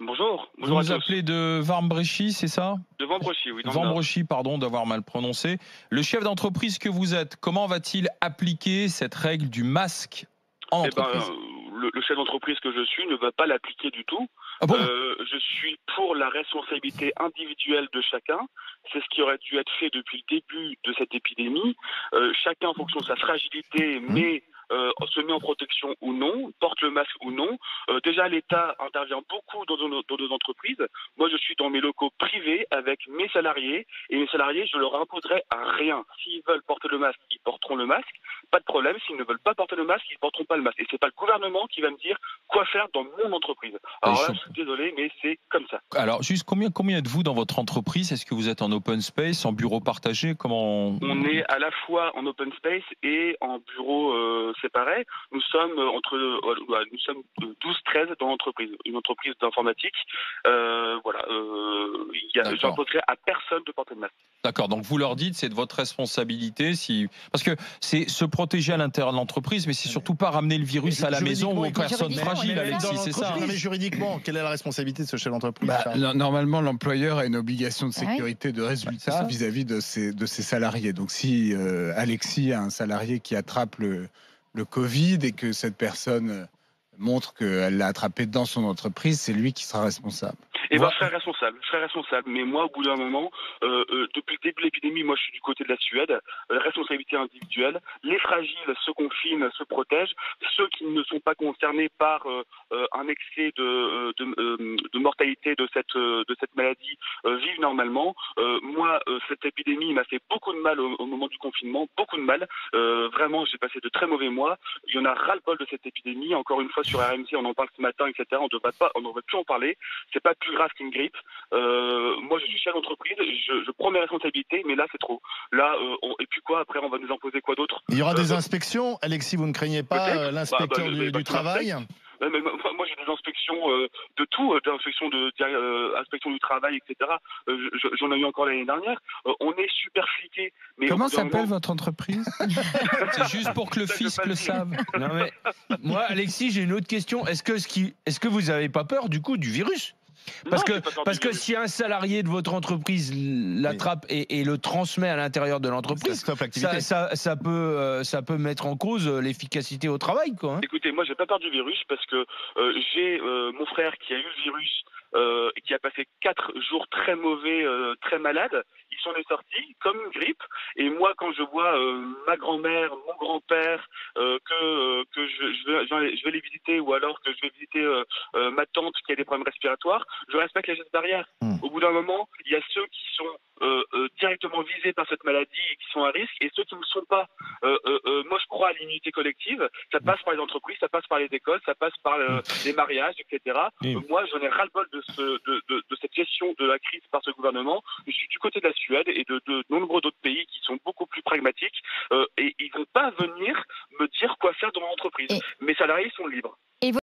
Bonjour. Vous Bonjour à nous tous. appelez de Warmbrechy, c'est ça? De Vambrochy, oui. Dans le Nord. Warmbrechy, pardon d'avoir mal prononcé. Le chef d'entreprise que vous êtes, comment va-t-il appliquer cette règle du masque en Eh ben, entreprise? le chef d'entreprise que je suis ne va pas l'appliquer du tout. Ah bon? Je suis pour la responsabilité individuelle de chacun. C'est ce qui aurait dû être fait depuis le début de cette épidémie. Chacun, en fonction de sa fragilité, se met en protection ou non, porte le masque ou non. Déjà, l'État intervient beaucoup dans nos entreprises. Moi, je suis dans mes locaux privés avec mes salariés. Et mes salariés, je leur imposerai rien. S'ils veulent porter le masque, ils porteront le masque. Pas de problème. S'ils ne veulent pas porter le masque, ils ne porteront pas le masque. Et c'est pas le gouvernement qui va me dire quoi faire dans mon entreprise. Alors là, je suis désolé, mais c'est comme ça. Alors, juste combien êtes-vous dans votre entreprise? Est-ce que vous êtes en open space, en bureau partagé? Comment? On est à la fois en open space et en bureau séparé. Nous sommes nous sommes 12-13 dans l'entreprise, une entreprise d'informatique. J'imposerai à personne de porter le masque. D'accord, donc vous leur dites c'est de votre responsabilité parce que c'est se protéger à l'intérieur de l'entreprise, mais c'est surtout pas ramener le virus à la maison ou aux personnes fragiles, Alexis, c'est ça. Mais juridiquement, quelle est la responsabilité de ce chef d'entreprise? Normalement, l'employeur a une obligation de sécurité de résultat vis-à-vis de ses salariés. Donc si Alexis a un salarié qui attrape le Covid et que cette personne montre qu'elle l'a attrapé dans son entreprise, c'est lui qui sera responsable. Et je serai responsable. Mais moi, au bout d'un moment, depuis le début de l'épidémie, moi, je suis du côté de la Suède. Responsabilité individuelle. Les fragiles se confinent, se protègent. Ceux qui ne sont pas concernés par un excès de mortalité de cette maladie vivent normalement. Moi, cette épidémie m'a fait beaucoup de mal au moment du confinement, beaucoup de mal. Vraiment, j'ai passé de très mauvais mois. Il y en a ras-le-bol de cette épidémie. Encore une fois, sur RMC, on en parle ce matin, etc. On ne devrait plus en parler. C'est pas plus grave qu'une grippe. Moi, je suis chef d'entreprise, je prends mes responsabilités, mais là, c'est trop. Là, et puis quoi, après, on va nous imposer quoi d'autre? Il y aura des inspections, Alexis, vous ne craignez pas l'inspecteur du travail? Mais moi, j'ai des inspections de tout, des inspections inspection du travail, etc. J'en ai eu encore l'année dernière. On est super fliqués. Comment s'appelle votre entreprise? C'est juste pour que le fisc le sache. Non mais moi, Alexis, j'ai une autre question. Est-ce que vous n'avez pas peur du coup du virus? Parce que si un salarié de votre entreprise l'attrape et le transmet à l'intérieur de l'entreprise, ça peut mettre en cause l'efficacité au travail, quoi. Écoutez, moi j'ai pas peur du virus parce que j'ai mon frère qui a eu le virus et qui a passé 4 jours très mauvais, très malade. Il s'en est sorti comme une grippe. Et moi, quand je vois ma grand-mère, mon grand-père, que je vais les visiter, ou alors que je vais visiter ma tante qui a des problèmes respiratoires, je respecte les gestes barrières. Au bout d'un moment, il y a ceux qui sont directement visés par cette maladie et qui sont à risque, et ceux qui ne le sont pas. Moi, je crois à l'immunité collective. Ça passe par les entreprises, ça passe par les écoles, ça passe par les mariages, etc. Moi, j'en ai ras-le-bol de cette gestion de la crise par ce gouvernement. Je suis du côté de la Suède et de nombreux